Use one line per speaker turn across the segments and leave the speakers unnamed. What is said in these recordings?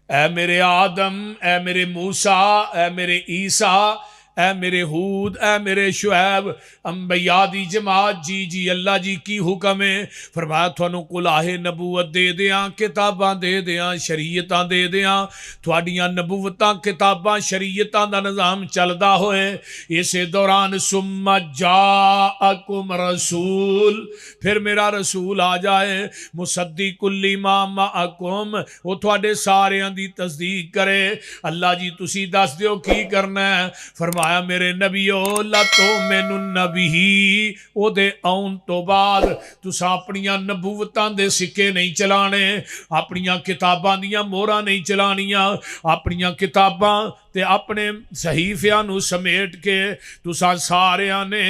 اے میرے آدم، اے میرے موسیٰ، اے میرے عیسیٰ، اے میرے ہود، اے میرے شعیب، انبیاء دی جماعت، جی اللہ جی کی حکم ہے؟ فرمایا تھانوں کلاہ نبوت دے دیاں، کتاباں دے دیاں، شریعتاں دے دیاں، تھوڑیاں نبوتاں کتاباں شریعتاں دا نظام چلدا ہوئے۔ اسے دوران ثم جاءکم رسول، پھر میرا رسول آ جائے، مصدق لما معکم، وہ تھوڑے ساریاں دی تصدیق کرے۔ اللہ جی تسی دس دیو کی کرنا ہے؟ فرمایا میرے نبیو لَتُؤْمِنُنَّ بِهِ، او دے آن تو بعد تسا اپنیاں نبوتاں دے سکے نہیں چلانے، اپنیاں کتاباں دیاں مورا نہیں چلانیاں، اپنیاں کتاباں تے اپنے صحیفیاں نو سمیٹ کے تسا ساریاں نے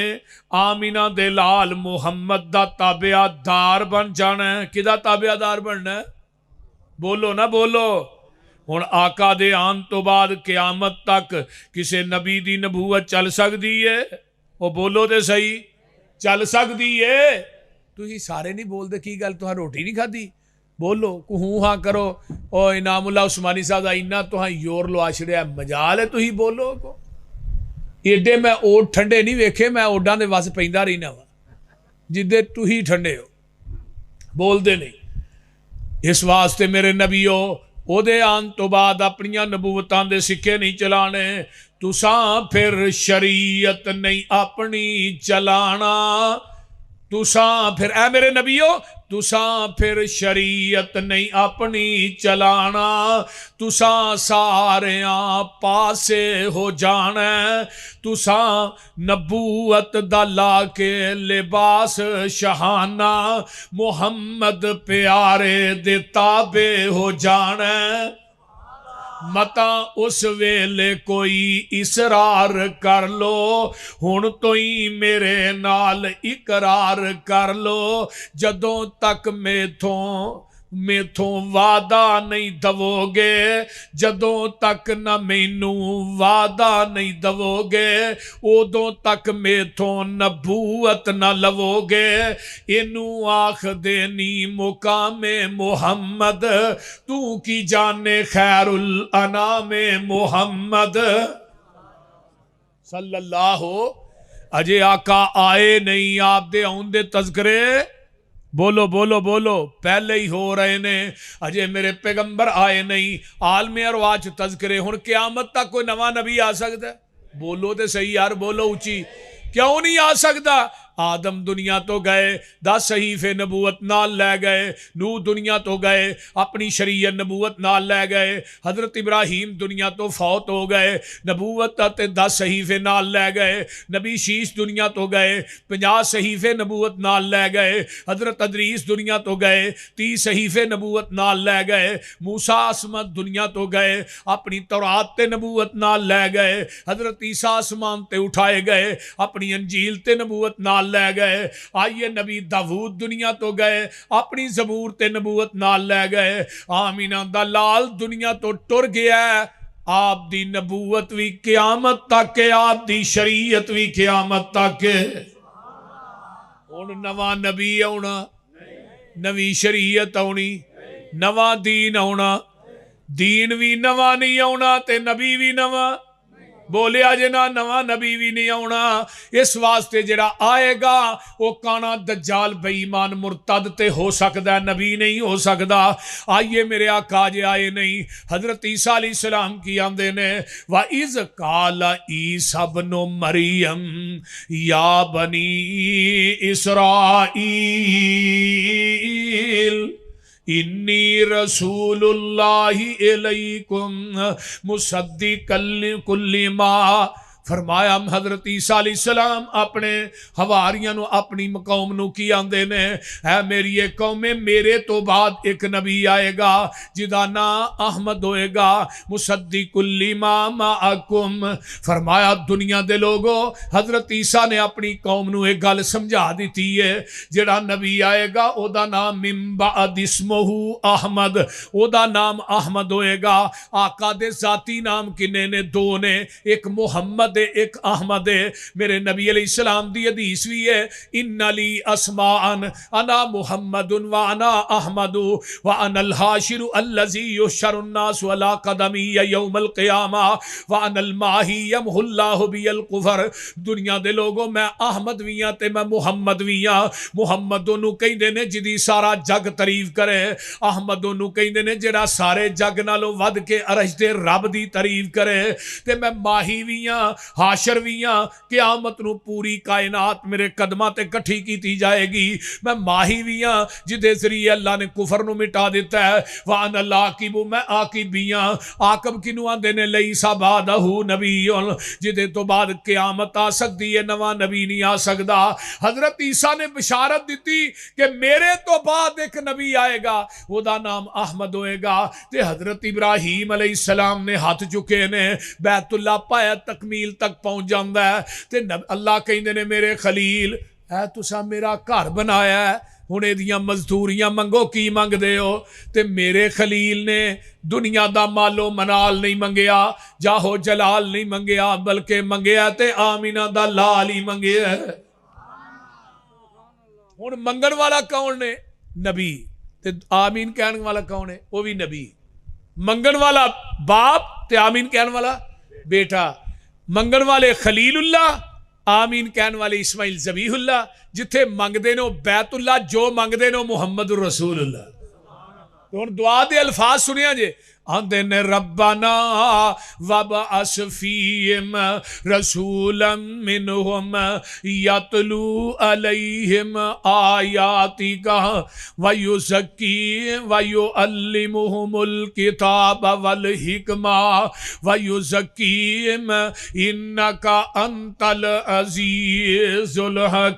آمینہ دے لال محمد دا تابعہ دار بن جانا ہے۔ کدا تابعہ دار بننا ہے؟ بولو نا بولو۔ ہن آقا دے آن تو بعد قیامت تک کسے نبی دی نبوت چل سکتی ہے؟ وہ بولو تے صحیح، چل سکتی ہے؟ تسی سارے نہیں بول دے کی گل تہاں روٹی نہیں کھادی؟ بولو کو ہوں ہاں کرو۔ او انعام اللہ عثمانی صاحب دا اینا تہاں یور لوا چھڑیا مجال ہے تسی بولو کو؟ ایڈے میں اوٹ ٹھنڈے نہیں ویکھے، میں اوڈاں دے وس پیندا رہنا وا جدے تسی ٹھنڈے ہو، بول دے نہیں۔ اس واسطے میرے نبیو او دے آن تو بعد اپنیاں نبوتاں دے سکے نہیں چلانے، تساں پھر شریعت نہیں اپنی چلانا، تساں پھر اے میرے نبیو تساں پھر شریعت نہیں اپنی چلانا، تساں ساریاں پاسے ہو جانا، تساں نبوت دا لا کے لباس شہانہ محمد پیارے دے تابع ہو جانا۔ متا اس ویلے کوئی اصرار کر لو، ہن تو ہی میرے نال اقرار کر لو، جدوں تک میتھوں وعدہ نہیں دو گے، جدوں تک نہ مینوں وعدہ نہیں دو گے، ادوں تک میتھوں نبوت نہ لو گے۔ اینوں آخ دینی مقام محمد، تو کی جانے خیر الانام محمد صلی اللہ ہو۔ اجے آقا آئے نہیں، آپ دے آن دے تذکرے بولو بولو بولو پہلے ہی ہو رہے نے، اجے میرے پیغمبر آئے نہیں، عالم ارواح تذکرے۔ ہن قیامت تک کوئی نواں نبی آ سکتا ہے؟ بولو تے صحیح یار، بولو اچھی، کیوں نہیں آ سکتا؟ آدم دنیا تو گئے، 10 صحیفے نبوت نال لے گئے، نوح دنیا تو گئے، اپنی شریعت نبوت نال لے گئے، حضرت ابراہیم دنیا تو فوت ہو گئے، نبوت تے 10 صحیفے نال لے گئے، نبی شیش دنیا تو گئے، 50 صحیفے نبوت نال لے گئے، حضرت ادریس دنیا تو گئے، 30 صحیفے نبوت نال لے گئے، موسیٰ عصمت دنیا تو گئے، اپنی تورات تے نبوت نال لے گئے، حضرت عیسیٰ آسمان تے اٹھائے گئے، اپنی انجیل تے نبوت نال لے گئے، آئیے نبی داود دنیا تو گئے، اپنی زبور تے نبوت نال لے گئے، آمینہ دا لال دنیا تو ٹر گیا ہے، آپ دی نبوت بھی قیامت تک ہے، آپ دی شریعت بھی قیامت تک ہے۔ ہن نواں نبی آنا، نوی شریعت آنی، نواں دین آنا، دین بھی نواں نہیں آنا تے نبی بھی نواں، بولے آجے نا نواں نبی بھی نہیں آنا۔ اس واسطے جڑا آئے گا وہ کانا دجال بے ایمان مرتد تے ہو سکتا ہے، نبی نہیں ہو سکتا۔ آئیے میرے آقا جے آئے نہیں، حضرت عیسیٰ علیہ السلام کی آندے نے وَإِذْ قَالَ عِيسَى ابْنُ مَرْيَمَ يَا بَنِي إِسْرَائِيلَ انی رسول اللہ علیکم مصدق کل ما۔ فرمایا حضرت عیسیٰ علیہ السلام اپنے حواریاں نو، اپنی قوم نو کی آندے نے، اے میری قوم، میرے تو بعد ایک نبی آئے گا جدا نام احمد ہوئے گا، مصدق لما معکم۔ فرمایا دنیا دے لوگو، حضرت عیسیٰ نے اپنی قوم نو ایک گل سمجھا دیتی ہے، جڑا نبی آئے گا او دا نام من بعد اسمہ احمد، او دا نام احمد ہوئے گا۔ آقا دے ذاتی نام کنے نے؟ 2 نے، ایک محمد احمد ایک احمد ہے. میرے نبی علیہ السلام دی حدیث بھی ہے ان لی اسماء انا محمد وانا احمد وانا الحاشر الذی یحشر الناس علی قدمی یوم القیامہ وانا الماحی یمحو اللہ بی الکفر. دنیا دے لوگوں میں احمد بھی ہاں تے میں محمد بھی ہاں. محمد انہوں کہندے نے جدی سارا جگ تعریف کرے, احمد انہوں کہندے نے جڑا سارے جگ نالوں ود کے عرش دے رب دی تعریف کرے. تے میں ماہی بھی ہاں, حاشر بھی ہاں, قیامت نو پوری کائنات میرے قدماں تے کٹھی کیتی جائے گی. میں ماہی بھی ہاں جدے ذریعے اللہ نے کفر نو مٹا دیتا ہے. وان العاقب میں عاقب بھی ہاں. عاقب کنو آندے نے لیسا بعدہ نبی, جدے تو بعد قیامت آ سکتی ہے نواں نبی نہیں آ سکتا. حضرت عیسیٰ نے بشارت دیتی کہ میرے تو بعد ایک نبی آئے گا, وہ دا نام احمد ہوئے گا. تے حضرت ابراہیم علیہ السلام نے ہاتھ چکے نے, بیت اللہ پایا تکمیل تک پہنچ جاندہ ہے. تے اللہ کہندے نے میرے خلیل اے تسا میرا گھر بنایا ہے, ہنے دیاں مزدوریاں منگو کی منگ دے ہو. تے میرے خلیل نے دنیا دا مالو منال نہیں منگیا, جاہو جلال نہیں منگیا, بلکہ منگیا تے آمینہ دا لال ہی منگیا ہے. ہن منگن والا کون نے؟ نبی. تے آمین کہنے والا کون ہے؟ وہ بھی نبی. منگن والا باپ تے آمین کہنے والا بیٹا. منگن والے خلیل اللہ, آمین کہنے والے اسماعیل ذبیح اللہ. جتھے منگ دے نو بیت اللہ, جو منگ دے نو محمد رسول اللہ. تو ہن دعا دے الفاظ سنیا جے, آندے نے ربنا وابعث فیہم رسولا منہم یتلو علیہم آیاتک ویزکیہم ویعلمہم الکتاب والحکمہ ویزکیہم انک انت العزیز الحکیم.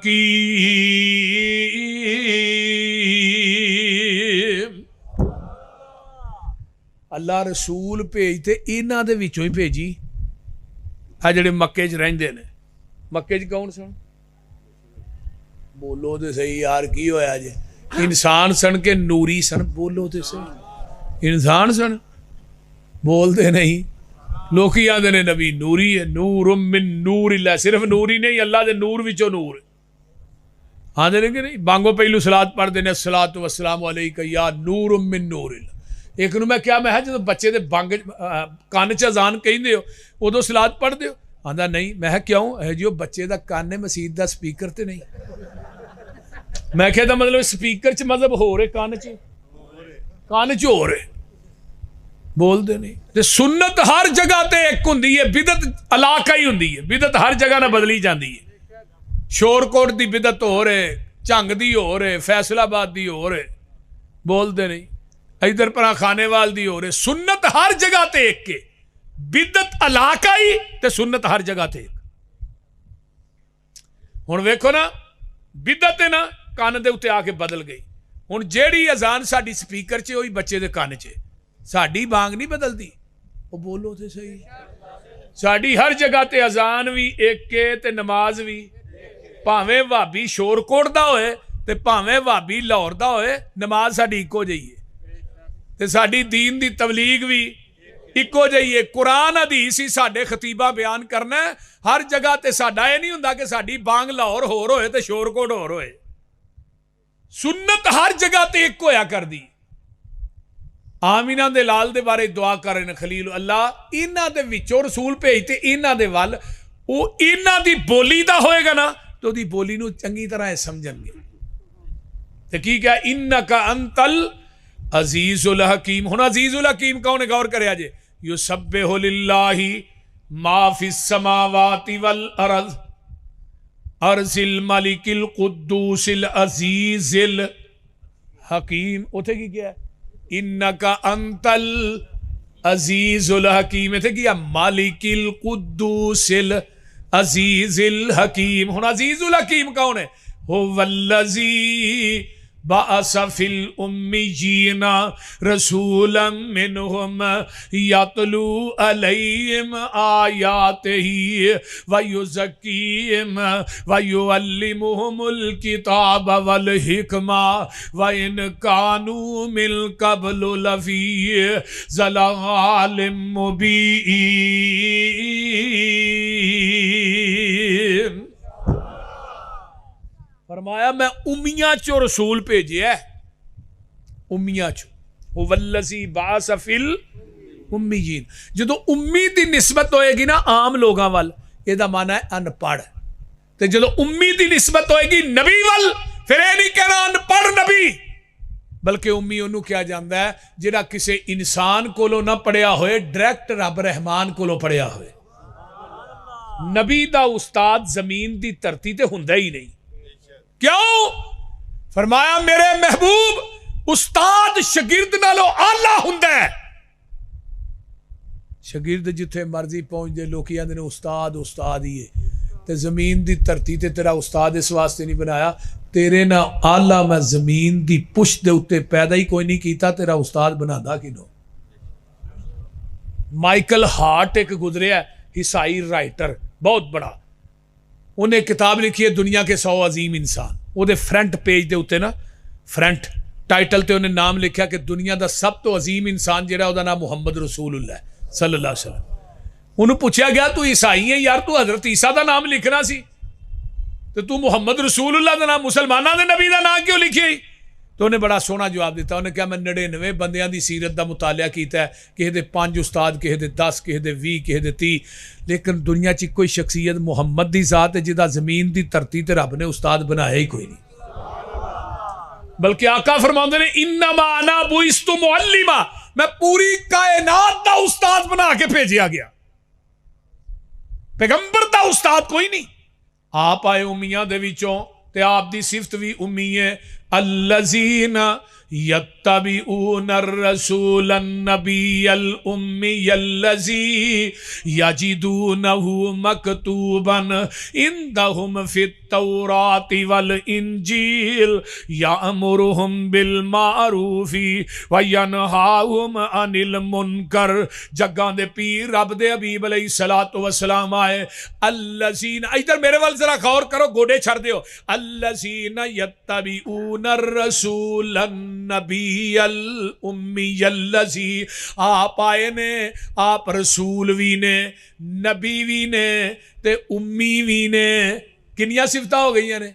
اللہ رسول بھیجتے انہاں دے وچوں ہی بھیجی. آ جڑے مکے چ رہندے نے, مکے چ کون سن؟ بولو تے صحیح یار, کی ہویا جے؟ انسان سن کے نوری سن؟ بولو تے صحیح, انسان سن, بول دے نہیں. لوکی آندے نے نبی نوری ہے, نور من نور اللہ. صرف نوری نہیں, اللہ دے نور وچوں نور آندے نے کہ نہیں. بانگو پہلو صلاۃ پڑھ دینے الصلاۃ والسلام علیک یا نور من نور اللہ. ایک نو میں کیا میں ہے جب بچے دے بانگ کان چ اذان کہندے ہو ادو صلاۃ پڑھ دیو؟ آندا نہیں. میں ہے کیوں؟ ہے جی بچے دا کان مسجد دا سپیکر تے نہیں. میں کہتا مطلب سپیکر چ مذہب ہو رہے, کان چ ہو رہے, بول دے نہیں. تے سنت ہر جگہ تے ایک ہوندی ہے, بدعت علاقہ ہی ہوندی ہے. بدعت ہر جگہ نہ بدلی جاندی ہے. شور کوٹ دی بدعت ہو رہے, جھنگ دی ہو رہے, فیصل آباد دی ہو رہے, بول دے نہیں. ادھر پرا کھانے وال دی ہو رہے. سنت ہر جگہ تے ایک کے, بدعت علاقہ ہی تے سنت ہر جگہ تے ایک. ہن ویکھو نا بدعت نا کان دے اتے آ کے بدل گئی. ہن جیڑی اذان ساڈی سپیکر چ ہوئی بچے دے کان چ, ساڈی بانگ نہیں بدلدی. او بولو تے صحیح. ساڈی ہر جگہ تے اذان بھی ایک کے تے نماز بھی, بھاویں بھابی شور کوٹ دا ہوئے تے بھاویں بھابی لاہور دا ہوئے, نماز ساڈی اکو جئی ہے. تے ساڈی دین دی تبلیغ بھی اکو جئی ہے. قرآن حدیث ہی ساڈے خطیبہ بیان کرنا ہے. ہر جگہ تے ساڈا یہ نہیں ہوندا کہ ساڈی بانگ لاہور ہور ہوئے تے شور کوٹ ہور ہوئے. سنت ہر جگہ تے ایک ہویا کر دی. آمینہ دے لال دے بارے دعا کر رہے ہیں خلیل اللہ, انہاں دے وچوں رسول بھیجتے انہاں دے وال, او انہاں دی بولی دا ہوئے گا نا تو دی بولی نو چنگی طرح سمجھن گے. تے کی کہا انک انت العزیز الحکیم. ہن عزیز الحکیم کون ہے؟ غور کریا جے. یسبح للہ ما فی السماوات والارض ارض الملک القدوس العزیز الحکیم. اوتھے کی کیا ہے؟ انک انت العزیز الحکیم. ایتھے کیا؟ مالک القدوس العزیز الحکیم. ہن عزیز الحکیم کون ہے؟ هو الذی بعث فی الامیین رسولا منہم یتلو علیہم آیاتہ ویزکیہم ویعلمہم الکتاب والحکمہ وإن کانوا من قبل لفی ضلال مبین. فرمایا میں امیاں چو رسول بھیجیا ہے, امیاں چو, والذی بعث فی الامیین. جدو امی دی نسبت ہوئے گی نا عام لوگاں وال, یہ دا معنی ہے ان پڑھ. تے جدو امی دی نسبت ہوئے گی نبی وال, پھر یہ نہیں کہنا ان پڑھ نبی, بلکہ امی انہوں کیا جاندا ہے جڑا کسے انسان کولو نہ پڑھیا ہوئے, ڈائریکٹ رب رحمان کولو پڑھیا ہوئے. نبی دا استاد زمین دی دھرتی تے ہوندا ہی نہیں. کیوں؟ فرمایا میرے محبوب استاد شاگرد نالو آلہ ہوندا ہے. شاگرد جتھے مرضی پہنچ دے لوکی آندے نے استاد استاد ہی ہے, تے زمین دی دھرتی تے تیرا استاد اس واسطے نہیں بنایا تیرے نہ آلہ میں زمین دی پشت دے اتے پیدا ہی کوئی نہیں کیتا, تیرا استاد بنا دا کنو. مائیکل ہارٹ ایک گزرے ہے عیسائی رائٹر بہت بڑا, انہیں کتاب لکھی ہے دنیا کے 100 عظیم انسان. وہ دے فرنٹ پیج دے اتے نا, فرنٹ ٹائٹل تے انہیں نام لکھا کہ دنیا دا سب تو عظیم انسان جڑا ہے, وہ دا نام محمد رسول اللہ صلی اللہ علیہ وسلم. انہوں پوچھا گیا تو عیسائی ہے یار, تو حضرت عیسیٰ دا نام لکھنا سی, تو محمد رسول اللہ دا نام مسلمانہ دے نبی دا نام کیوں لکھی؟ تو انہیں بڑا سونا جواب دیتا. انہیں کہا میں 99 بندیاں دی سیرت دا مطالعہ کیتا ہے, کہے دے 5 استاد, کہے دے 10, کہے دے 20, کہے دے 30, لیکن دنیا چی کوئی شخصیت محمد دی ذات ہے جدا زمین دی دھرتی تے رب نے استاد بنایا ہی کوئی نہیں. بلکہ آقا فرماندے نے انما انا بعثت معلما, میں پوری کائنات دا استاد بنا کے بھیجیا گیا, پیغمبر دا استاد کوئی نہیں. آپ آئے امیاں دے وچوں تے آپ دی صفت بھی امی ہے. الذین یتبعون الرسول النبی الامی الذی یجدونہ مکتوبا عندہم فی التوراۃ والانجیل یأمرہم بالمعروف وینہاہم عن المنکر. جگہ دے پیر رب دے حبیب علیہ الصلوۃ والسلام آئے. الذین, ادھر میرے وال ذرا غور کرو, گوڑے چھڑ دیو. الذین یتبعون الرسول النبی الامی الذی, آپ آئے نے, آپ رسول بھی نے, نبی بھی نے, تے امی بھی نے. کنیا صفتہ ہو گئی نے؟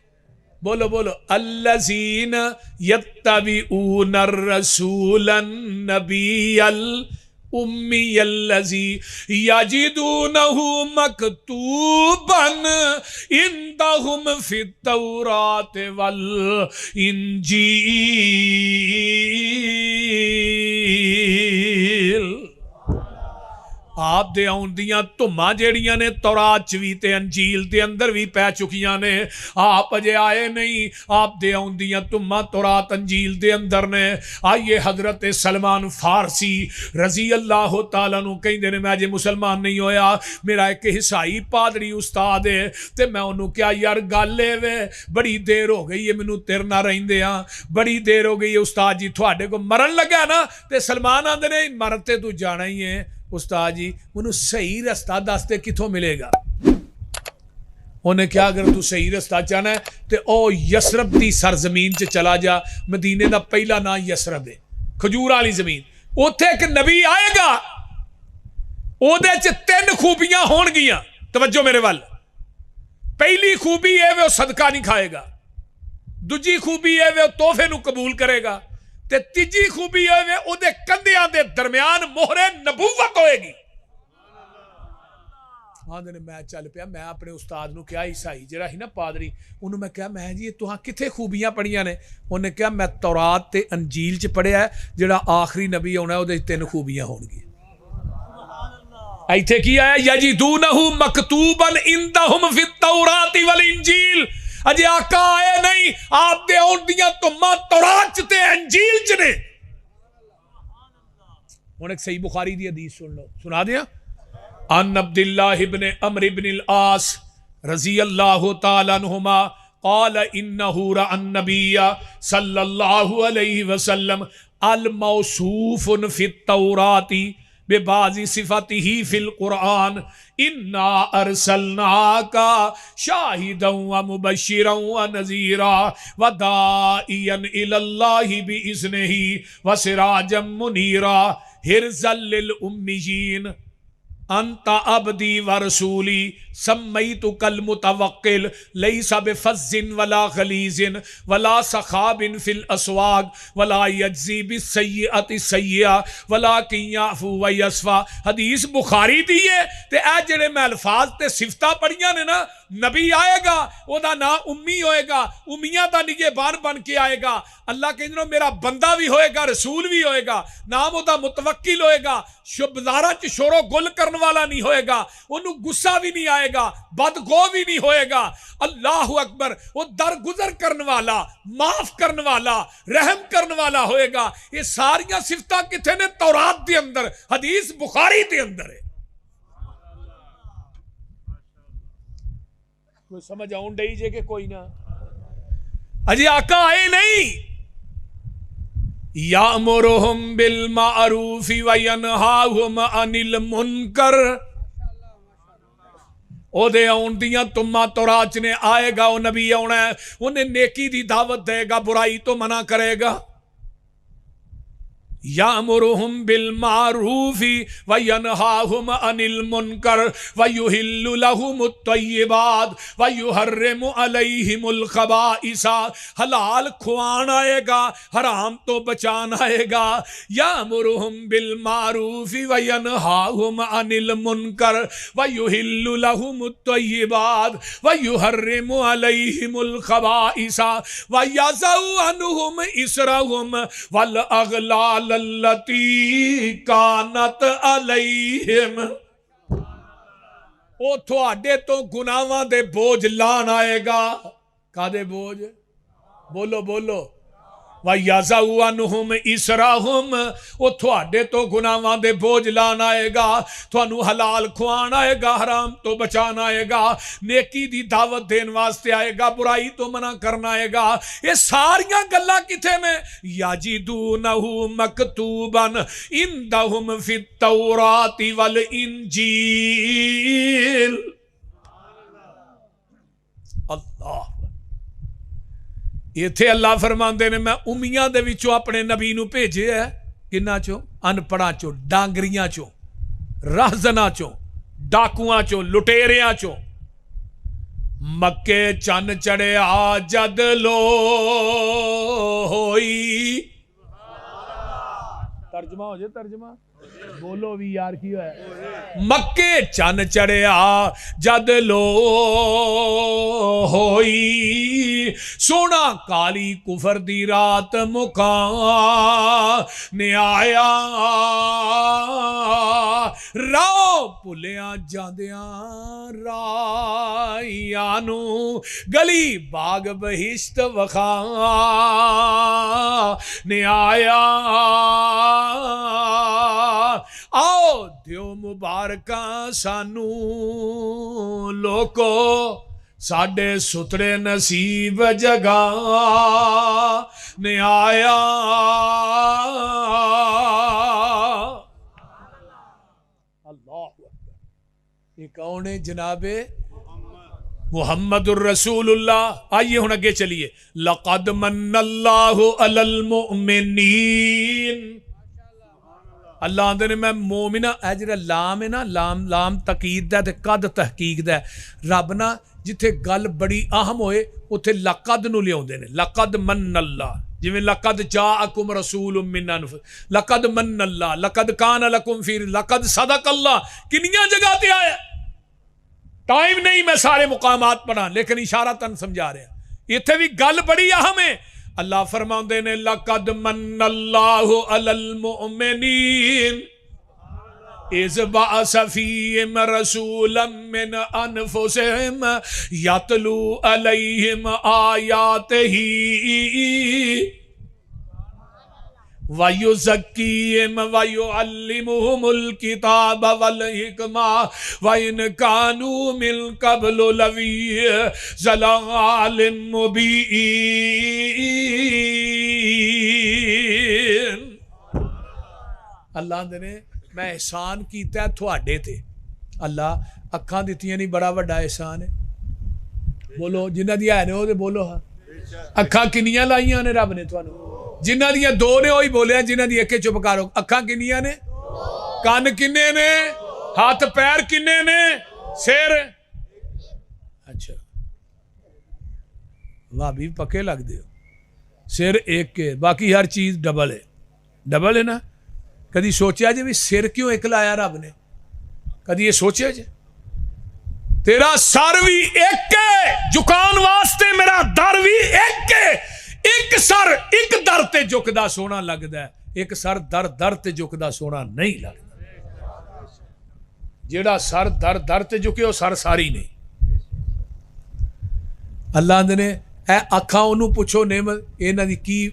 بولو بولو. الذین یتبعون الرسول النبی الامی الذی یجدونہ مکتوبا عندہم فی التوراۃ والانجیل. آپ دے آن دیاں تمہ جیڑیاں نے تورات چوی تے انجیل دے اندر بھی پہ چکیاں نے. آپ اجے آئے نہیں, آپ دے آن دیاں تمہ تورات انجیل دے اندر نے. آئیے حضرت سلمان فارسی رضی اللہ تعالیٰ نو کہیں دینے میں آجے مسلمان نہیں ہویا, میرا ایک عیسائی پادری استاد ہے, تے میں انہوں کیا یار گالے وے بڑی دیر ہو گئی ہے مینوں تیر نہ رہن دے ہاں, بڑی دیر ہو گئی ہے استاد جی تھوڑے کو مرن لگا نا. تے سلمان آندے نے مرتے تو جانا ہی ہے استاد جی, منو صحیح رستہ دستے کتھوں ملے گا. انہیں کیا اگر تو صحیح رستہ چاہنا ہے تے او یسرب دی سرزمین چ چلا جا. مدینے دا پہلا نام یسرب ہے, کھجور والی زمین. اوتھے ایک نبی آئے گا, او دے چ 3 خوبیاں ہون گیاں. توجہ میرے وال. پہلی خوبی ہے وہ صدقہ نہیں کھائے گا, دوجی خوبی ہے وہ تحفے نو قبول کرے گا, تے تیجی خوبی ہے او دے کندیاں دے درمیان مہر نبوت ہوئے گی. آندے نے میں چل پیا, میں اپنے استاد نو کیا عیسائی جڑا ہی نا پادری, انہوں میں کہا میں جی تہاں کتھے خوبیاں پڑھیاں نے؟ انہیں کہا میں تورات تے انجیل چ پڑھیا ہے, جڑا آخری نبی ہونا ہے او دے 3 خوبیاں ہون گی. ایتھے کی آیا یجدونہ مکتوبا عندہم فی التوراۃ والانجیل. اجے آقا آئے نہیں, آپ دے آن دیاں تمہ تورات تے انجیل چ نے. ہن ایک صحیح بخاری دی حدیث سن لو, سنا دیا. عن عبداللہ ابن عمرو بن العاص رضی اللہ تعالی عنہما قال انہ رأى النبی صلی اللہ علیہ وسلم الموصوف فی التوراۃ ببعض صفاته فی القرآن انا ارسلناک شاہدا ومبشرا ونذیرا وداعیا الی اللہ باذنہ وسراجا منیرا حرزا للامیین. انت عبدی و رسولی سمیتک المتوکل لیس بفظ ولا غلیظ ولا سخاب فی الاسواق ولا یجزی بالسیئۃ سیئہ ولکن یعفو و یصفح. حدیث بخاری دی ہے تے اے جڑے میں الفاظ تے صفتاں پڑھیاں نے نا، نبی آئے گا او دا نام امی ہوئے گا، امیاں دا نگہبان بن کے آئے گا. اللہ کہندے میرا بندہ بھی ہوئے گا، رسول بھی ہوئے گا، نام او دا متوکل ہوئے گا، بازاراں چ شور و گل کرن والا نہیں ہوئے گا، انہوں غصہ بھی نہیں آئے گا، بدگو بھی نہیں ہوئے گا. اللہ اکبر. وہ درگزر کرن والا، معاف کرن والا، رحم کرن والا ہوئے گا. یہ ساریاں صفتاں کتھے نے؟ تورات دے اندر، حدیث بخاری دے اندر ہے. کوئی سمجھ آؤں ڈئی جے کہ کوئی نہ؟ اجی آقا آئے نہیں. یامرہم بالمعروف وینہاہم عن المنکر. او دے آن دیاں تمہ تورات نے آئے گا، وہ نبی آنا ہے، انہیں نیکی دی دعوت دے گا، برائی تو منع کرے گا. یامرہم بالمعروف وینہاہم عن المنکر ویحل لہم الطیبات ویحرم علیہم الخبائث. حلال کھوان آئے گا، حرام تو بچان آئے گا. یامرہم بالمعروف وینہاہم عن المنکر ویحل لہم الطیبات ویحرم علیہم الخبائث ویضع عنہم اسرہم والاغلال التی کانت علیہم. او تھوڑے تو گناہاں دے بوجھ لان آئے گا. کا دے بوجھ؟ بولو بولو. وَيَضَعُ عَنْهُمْ إِصْرَهُمْ. وہ تھوڑے تو گناہاں دے بوجھ لان آئے گا، تھوانو حلال کھوان آئے گا، حرام تو بچان آئے گا، نیکی دی دعوت دین واسطے آئے گا، برائی تو منع کرنا آئے گا. یہ ساریاں گلاں کتھے میں؟ یَجِدُونَهُ مَكْتُوبًا عِندَهُمْ فِي التَّوْرَاةِ وَالْإِنْجِيلِ. اللہ ایتھے اللہ فرماندے نے میں امیاں دے وچوں اپنے نبی نو بھیجے ہے. کناں چوں؟ ان پڑھاں چوں، ڈانگریاں چوں، راہزناں چوں، ڈاکواں چوں، لٹیریاں چوں. مکے چن چڑھیا جد لو ہوئی. ترجمہ ہو جائے ترجمہ بولو بھی یار کی ہے. مکے چن چڑھیا جد لو ہوئی، سونا کالی کفر دی رات مکان آیا. راہ پلیاں جاندیاں رائیاں نو گلی باغ بہشت وخان آیا. آؤ دیو مبارکاں سانو لوکو، ساڈے سترے نصیب جگہ نے آیا. اللہ یہ کون ہے جناب؟ محمد الرسول اللہ. آئیے ہن اگے چلیے. لقد من اللہ علی المؤمنین. اللہ آندے نے میں مومنہ. اے جڑا لام ہے نا، لام تقید دا تے قد تحقیق دا. رب نا جتھے گل بڑی اہم ہوئے اتھے لقد نو لے آندے نے. لقد من اللہ، جویں لقد جاءکم رسول من انفسکم، لقد من اللہ، لقد کان لکم فی، لقد صدق اللہ. کنیاں جگہ تے آیا. ٹائم نہیں میں سارے مقامات پڑھا، لیکن اشارتاً سمجھا رہا. اتھے بھی گل بڑی اہم ہے. اللہ فرماندے نے لقد من اللہ علی المؤمنین اذ بعث فیہم رسولا من انفسہم یتلو علیہم آیاتہ وَيُزَكِّيهِمْ وَيُعَلِّمُهُمُ الْكِتَابَ وَالْحِكْمَةَ وَإِنْ كَانُوا مِنْ قَبْلُ لَفِي ضَلَالٍ مُبِينٍ. اللہ نے میں احسان کیتا ہے تھوڑے تھے. اللہ اکھاں دیتیاں نہیں بڑا وڈا احسان ہے. بولو جنہ دیا ہے نے وہ بولو. ہاں اکھاں کنیاں لائیاں نے رب نے تھانوں؟ جنہ دیا دو نے وہی بولیا، جنہ دی ایک چپ کرو. اکھاں کنیاں نے؟ کان کنے نے؟ ہاتھ پیر کنے نے؟ سر اچھا بھابی پکے لگ دے سر ایک کے باقی ہر چیز ڈبل ہے. ڈبل ہے نا. کدی سوچیا جی بھی سر کیوں ایک لایا رب نے؟ کدی یہ سوچیا جی؟ تیرا سر بھی ایک ہے جکان واسطے، میرا در بھی ایک ہے. ایک سر ایک در تے جھکدا سونا لگدا ہے، ایک سر در در تے جھکدا سونا نہیں لگدا. جیڑا سر در در تے جھکے وہ سر ساری نہیں. اللہ نے اے اکھاں انہوں پوچھو نعمت انہاں دی کی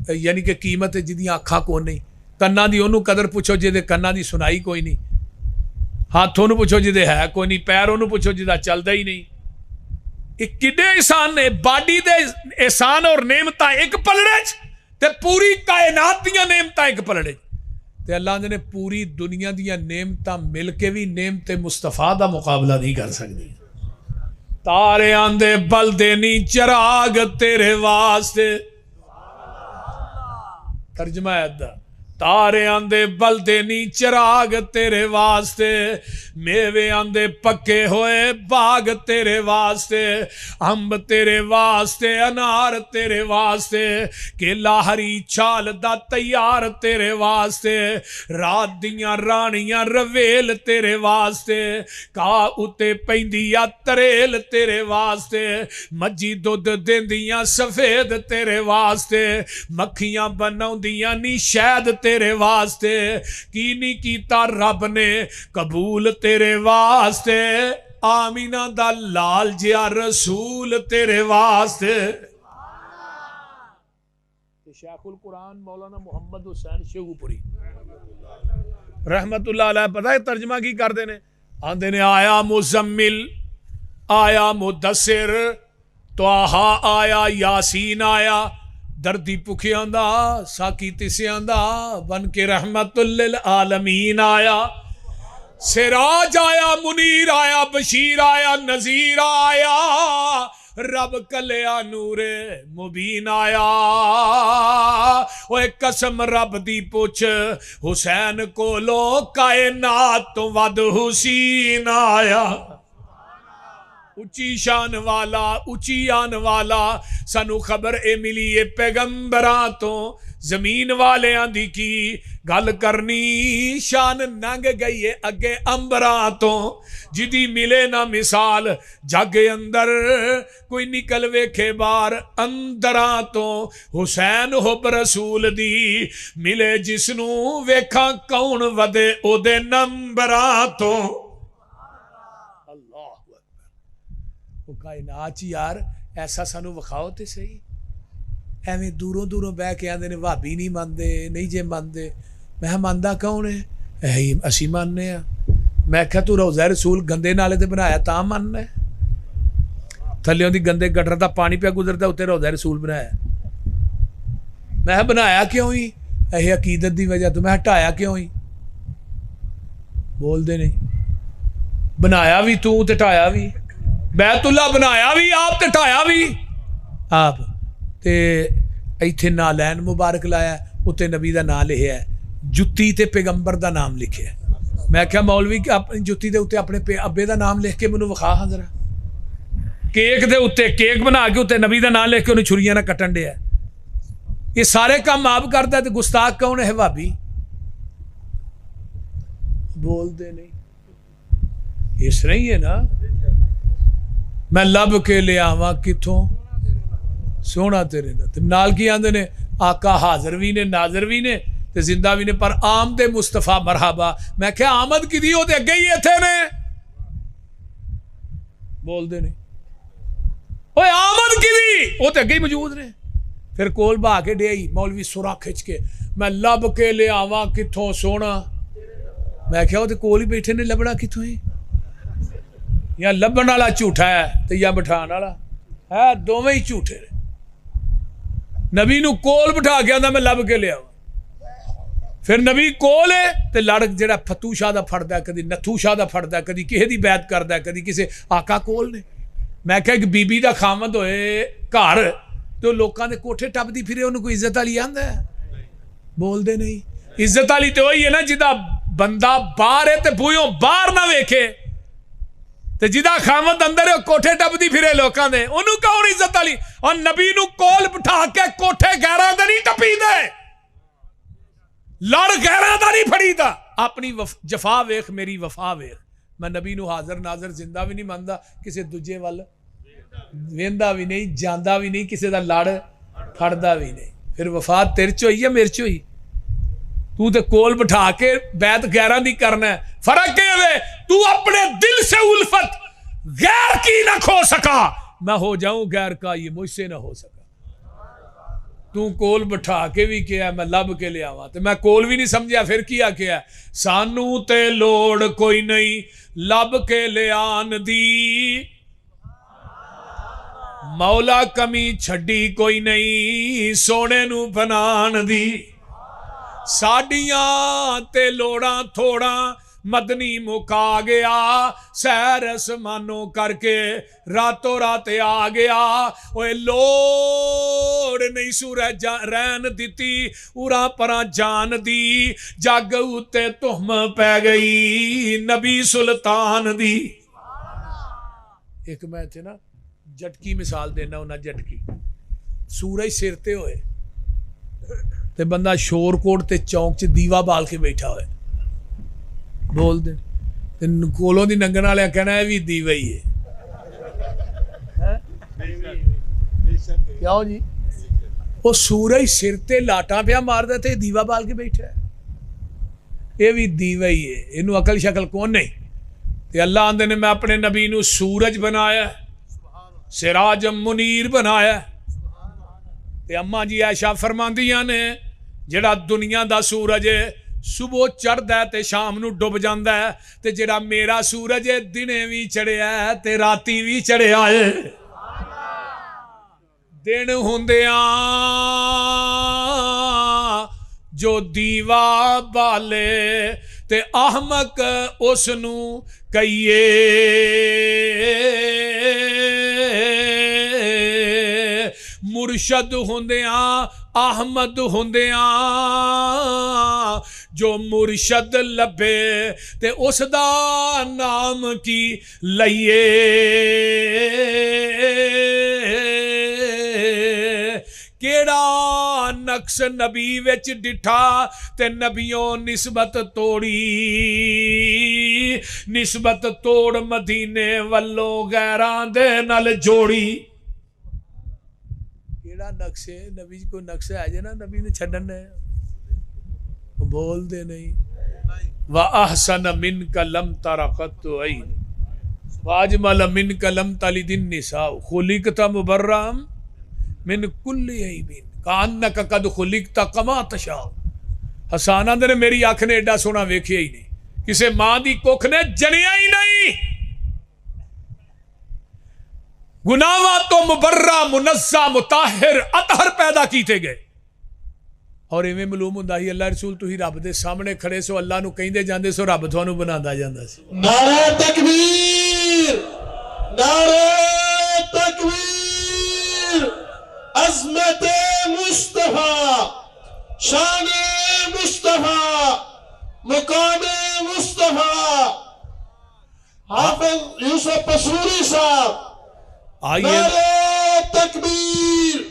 یعنی کہ قیمت ہے جدیاں اکھاں کو نہیں. کنا دی انہوں قدر پوچھو جے دے کنا دی سنائی کوئی نہیں. ہاتھوں نو پوچھو جدے ہے کوئی نہیں. پیروں نو پوچھو جدا چلدا ہی نہیں. ایک کڈے احسان نے باڈی دے احسان اور نعمتاں ایک پلڑے چ تے پوری کائنات دیاں نعمتاں ایک پلڑے تے اللہ نے پوری دنیا دیاں نعمتاں مل کے بھی نعمت مصطفیٰ دا مقابلہ نہیں کر سکدی. تارے آندے بلدے نہیں چراغ تیرے واسطے. ترجمہ ہے دا تارے آندے بلدے نہیں چراغ تیرے واسطے، میوے آندے پکے ہوئے باغ تیرے واسطے، امب تیرے واسطے، انار تیرے واسطے، کیلا ہری چھال دا تیار تیرے واسطے، رات دیاں رانیاں رویل تیرے واسطے، کاہ اتے پیندیا تریل تیرے واسطے، مجھی دودھ دیندیاں سفید تیرے واسطے، مکھیاں بناؤندیاں نی شہد تیرے واسطے، کی نہیں کیتا رب نے قبول تیرے واسطے، آمینہ دا لال جیا رسول تیرے واسطے. شیخ القرآن مولانا محمد حسین شیخو پوری رحمت اللہ علیہ پتہ ہے ترجمہ کی کر دینے آندے نے آیا مزمل، آیا مدثر، توہا آیا، یاسین آیا، دردی پکھی آندہ ساکی تیسے آندہ بن کے رحمت للعالمین آیا، سراج آیا، منیر آیا، بشیر آیا، نذیر آیا، رب کلیا نور مبین آیا. وہ ایک قسم رب دی پوچھ حسین کو لو کائنات تو ود حسین آیا. اچھی شان والا اچھی آن والا سانو خبر اے ملی اے پیغمبراں تو زمین والے آندھی کی گل کرنی شان ننگ گئی ہے اگے امبراں تو جدی ملے نہ مثال جگ اندر کوئی نکل ویکھے بار اندراں تو حسین حب رسول دی ملے جسنو ویکھاں کون ودے او دے نمبراں تو. کائنات یار ایسا سانو وکھاؤ تے صحیح. ایویں دوروں دوروں بہ کے آندے نے بھابی نہیں ماندے نہیں جے ماندے. میں ماندا کون ہے؟ اسی ماننے ہاں. میں کہا تو روضہ رسول گندے نالے تے بنایا تاں ماننا ہے؟ تھلیوں دی گندے گٹر دا پانی پہ گزرتا اتنے روضہ رسول بنایا. میں بنایا کیوں ہی؟ اے عقیدت دی وجہ تو میں ہٹایا کیوں ہی؟ بول دے نہیں. بنایا بھی تو تے ٹایا بھی. بیت اللہ بنایا بھی آپ تے ٹایا بھی آپ تے ایتھے نالین مبارک لایا اتنے نبی دا نام لکھیا ہے جتی تے پیغمبر دا نام لکھیا ہے. میں کہا مولوی کہ اپنی جتی دے اتنے اپنے ابے دا نام لکھ کے منو وکھا ہاں ذرا. کیک دے اتنے کیک بنا کے اتنے نبی دا نام لکھ کے انہیں چھریاں نہ کٹن دیا. یہ سارے کام آپ کرتا ہے تو گستاخ کون ہے بھابی؟ بول دے نہیں اس نہیں ہے نا. میں لب کے لے آواں کتھوں سونا تیرے نال کی آندے نے آقا حاضر بھی نے ناظر بھی نے تے زندہ بھی نے پر آمد مصطفیٰ مرحبا. میں کہا آمد کی دی ہوتے اگے ہی ایتھے نے. بول دے نہیں اوے آمد کی دی ہوتے اگے ہی موجود نے. پھر کول با کے دے آئی مولوی سورا کھچ کے میں لب کے لے آواں کتھوں سونا. میں کہا ہوتے کول ہی بیٹھے نے لبنا کتھوں ہی یا لبن والا جھوٹا ہے تو یا بٹھان والا ہے دونوں ہی جھوٹے نے. نبی نو کول بٹھا کے آندا میں لب کے لیا. پھر نبی کول ہے تے لڑ جڑا فتو شاہ دا پھڑدا ہے کدی نتھو شاہ دا پھڑدا ہے کدی کسے دی بیعت کردا ہے کدی کسے آقا کول نے. میں کہا کہ بی بی دا خامد ہوئے گھر تو لوکاں دے کوٹھے ٹپدی پھرے انہوں کوئی عزت والی آندا ہے؟ بول دے نہیں. عزت والی تو وہی ہے نا جدا بندہ باہر ہے تے بوئیوں باہر نہ ویکھے تے جدا خامد اندر ہے کوٹھے ٹپدی پھرے لوکاں دے انہوں کون عزت علی اور نبی نو کول بٹھا کے کوٹھے غیراں دے نہیں ٹپی دے لڑ غیراں دا نہیں پھڑی دا اپنی جفا ویکھ میری وفا ویکھ میں نبی نو حاضر ناظر زندہ بھی نہیں ماندا کسے دوجے وال ویندا بھی نہیں جاندا بھی نہیں کسے دا لڑ پھڑدا بھی نہیں پھر وفات تیرے چ ہوئی یا میرے چ ہوئی تو تے کول بٹھا کے بیعت غیراں دی کرنا ہے فرق یہ ہے تو اپنے دل سے الفت غیر کی نہ کھو سکا میں ہو جاؤں غیر کا یہ مجھ سے نہ ہو سکا تو کول بٹھا کے بھی کیا میں لب کے لے آواں تے میں کول بھی نہیں سمجھیا پھر کیا سانو تے لوڑ کوئی نہیں لب کے لے آن دی مولا کمی چھڈی کوئی نہیں سونے نو بنان دی ساڈیاں تے لوڑاں تھوڑا مدنی مکا گیا سیر اسمانوں کر کے راتوں رات آ گیا اوے لوڑ نہیں سورج رین دیتی اُراں پراں جان دی جگ اُتے تہم پہ گئی نبی سلطان دی ایک میں تھے نا جٹکی مثال دینا ہونا جٹکی سورج سرتے ہوئے تے بندہ شور کوٹ تے چونک چ دیوا بال کے بیٹھا ہوئے بول دے تے کولوں دی ننگن والے کہنا ہے بھی دیوا ہی ہے کیا ہو جی وہ سورج سر تے لاٹاں پیا مار دے تے دیوا بال کے بیٹھا ہے یہ بھی دیوا ہی ہے اینو عقل شکل کون نہیں تے اللہ آندے نے میں اپنے نبی نو سورج بنایا سراج منیر بنایا تے اماں جی عائشہ فرماندیاں نے جڑا دنیا دا سورج ہے صبح چڑھدا ہے تے شام نو ڈب جاندا ہے تے جڑا میرا سورج ہے دنے بھی چڑھیا ہے تے راتی بھی چڑھیا ہے دن ہوندیاں جو دیوا بالے تے احمق اس نو کہیے مرشد ہوندیاں احمد ہوندیاں جو مرشد لبے تے اس دا نام کی لئیے کیڑا نقص نبی وچ ڈٹھا تے نبیوں نسبت توڑی نسبت توڑ مدینے والو غیران دے نال جوڑی کیڑا نقص ہے نبی کو نقص ہے جے نا نبی نے چھڈن ہے بول دے نہیں وَأَحْسَنَ مِنْكَ لَمْ تَرَقَتُ عَيْنِ وَأَجْمَلَ مِنْكَ لَمْ تَلِدِ النِّسَاءُ خُلِقْتَ مُبَرَّمْ من کل عیبین کانک قد خلقت کما تشاء حسان آندے نے میری آنکھ نے ایڈا سونا ویکھیا ہی نہیں کسے ماں دی کوکھ نے جنیا ہی نہیں گناہاں تو مبرہ منزہ مطہر اطہر پیدا کیتے گئے اور ایویں معلوم ہوندا ہی اللہ رسول تو ہی رب دے سامنے کھڑے سو اللہ نو کہندے جاندے سو رب تھانوں بناندا جاندا سی
نعرہ تکبیر نعرہ تکبیر عظمت مصطفیٰ شان مصطفیٰ مقام مصطفیٰ حافظ یوسف پسوری صاحب نعرہ تکبیر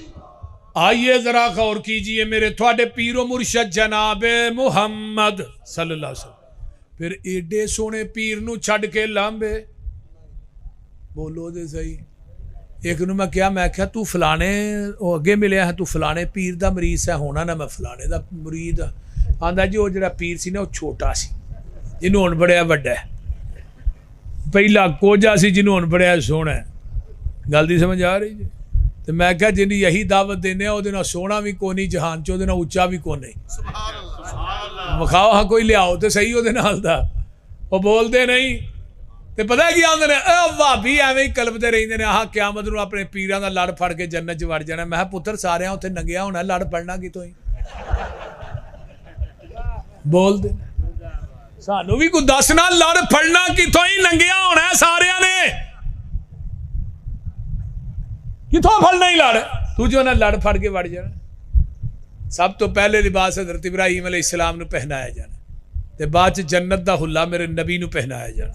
آئیے ذرا غور کیجئے میرے تھوڑے پیر و مرشد جناب محمد صلی اللہ علیہ وسلم پھر ایڈے سونے پیر نو چھڑ کے لامبے بولو دے صحیح ایک نو میں کیا تو فلانے اگے ملیا ہے تو فلانے پیر دا مریض ہے ہونا نا میں فلانے دا مرید آندا جی وہ جڑا پیر سی نا وہ چھوٹا سی جنہوں ہن بڑیا وڈا ہے پہلا کوجا سی جنہوں ہن بڑیا سونا ہے گل دی سمجھ آ رہی جی تو میں کہا جنہی یہی دعوت دینے ہیں وہ دینا سونا بھی کو نہیں جہان چو دینا اچھا بھی کو نہیں مخواہ ہاں کوئی لے آؤ تو صحیح ہو دینا حال دا وہ بول دے نہیں تے پتہ ہے کیا آندے نے اے وابی ایویں ہی کلب دے رہندے نے آہ قیامت نو اپنے پیراں دا لڑ پھڑ کے جنت چ وڑ جانا میں پتر سارے اوتھے ننگیا ہونا لڑ پڑنا کتوں ہی بول دے سانو بھی کوئی دسنا لڑ پھڑنا کتوں ہی ننگیا ہونا ہے سارے نے کتوں پھڑنا ہی لڑ تو جو نا لڑ پھڑ کے وڑ جانا سب تو پہلے لباس حضرت ابراہیم علیہ السلام نو پہنایا جانا ਤੇ ਬਾਅਦ ਚ ਜੰਨਤ ਦਾ ਹੁੱਲਾ ਮੇਰੇ ਨਬੀ ਨੂੰ ਪਹਿਨਾਇਆ ਜਾਣਾ।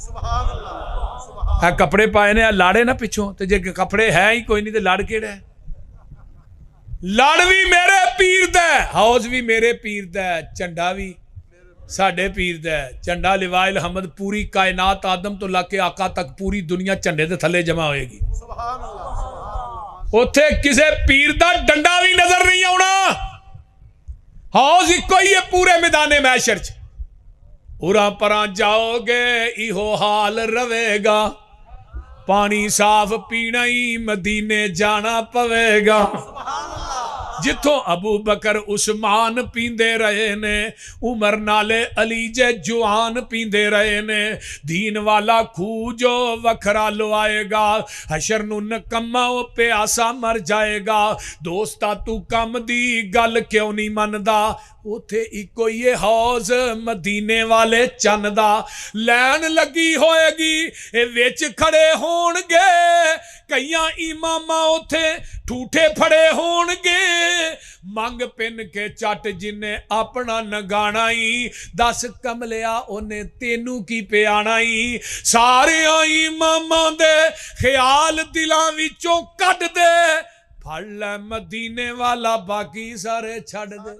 ਆ ਕੱਪੜੇ ਪਾਏ ਨੇ, ਆ ਲਾੜੇ ਨਾ ਪਿੱਛੋਂ, ਤੇ ਜੇ ਕੱਪੜੇ ਹੈ ਹੀ ਕੋਈ ਨਹੀਂ ਤੇ ਲੜ ਕਿਹੜਾ ਹੈ? ਲੜ ਵੀ ਮੇਰੇ ਪੀਰ ਦਾ, ਹੌਜ਼ ਵੀ ਮੇਰੇ ਪੀਰ ਦਾ, ਝੰਡਾ ਵੀ ਸਾਡੇ ਪੀਰ ਦਾ। ਝੰਡਾ ਲਿਵਾਇਲ ਹਮਦ, ਪੂਰੀ ਕਾਇਨਾਤ ਆਦਮ ਤੋਂ ਲਾ ਕੇ ਆਕਾ ਤੱਕ ਪੂਰੀ ਦੁਨੀਆ ਝੰਡੇ ਦੇ ਥੱਲੇ ਜਮਾ ਹੋਏਗੀ। ਉੱਥੇ ਕਿਸੇ ਪੀਰ ਦਾ ਡੰਡਾ ਵੀ ਨਜ਼ਰ ਨਹੀਂ ਆਉਣਾ। ਹੌਜ਼ ਇੱਕੋ ਹੀ ਹੈ ਪੂਰੇ ਮੈਦਾਨੇ ਮੈਸ਼ਰ ਚ। ਉਰਾਂ ਪਰਾਂ ਜਾਓਗੇ ਇਹੋ ਹਾਲ ਰਵੇਗਾ, ਪਾਣੀ ਸਾਫ਼ ਪੀਣਾ ਹੀ ਮਦੀਨੇ ਜਾਣਾ ਪਵੇਗਾ। ਜਿੱਥੋਂ ਅਬੂ ਬਕਰ ਉਸਮਾਨ ਪੀਂਦੇ ਰਹੇ ਨੇ, ਉਮਰ ਨਾਲੇ ਅਲੀ ਜੇ ਜਵਾਨ ਪੀਂਦੇ ਰਹੇ ਨੇ। ਦੀਨ ਵਾਲਾ ਖੂਹ ਜੋ ਵੱਖਰਾ ਲਵਾਏਗਾ, ਹਸ਼ਰ ਨੂੰ ਨਕਮਾ ਉਹ ਪਿਆਸਾ ਮਰ ਜਾਏਗਾ। ਦੋਸਤਾ ਤੂੰ ਕੰਮ ਦੀ ਗੱਲ ਕਿਉਂ ਨਹੀਂ ਮੰਨਦਾ? ਉੱਥੇ ਇੱਕੋ ਹੀ ਹੌਜ਼ ਮਦੀਨੇ ਵਾਲੇ ਚੰਨ ਦਾ। ਲੈਣ ਲੱਗੀ ਹੋਏਗੀ, ਇਹ ਵਿੱਚ ਖੜੇ ਹੋਣਗੇ ਕਈਆਂ ਇਮਾਮਾਂ, ਉੱਥੇ ਠੂਠੇ ਫੜੇ ਹੋਣਗੇ। ਮੰਗ ਪਿੰਨ ਕੇ ਚੱਟ ਜਿੰਨੇ ਆਪਣਾ ਨਗਾਣਾ ਈ, ਦੱਸ ਕਮਲਿਆ ਉਹਨੇ ਤੈਨੂੰ ਕੀ ਪਿਆਣਾ ਈ। ਸਾਰਿਆਂ ਇਮਾਮਾਂ ਦੇ ਖਿਆਲ ਦਿਲਾਂ ਵਿੱਚੋਂ ਕੱਢ ਦੇ, ਫੜ ਲੈ ਮਦੀਨੇ ਵਾਲਾ ਬਾਕੀ ਸਾਰੇ ਛੱਡ ਦੇ।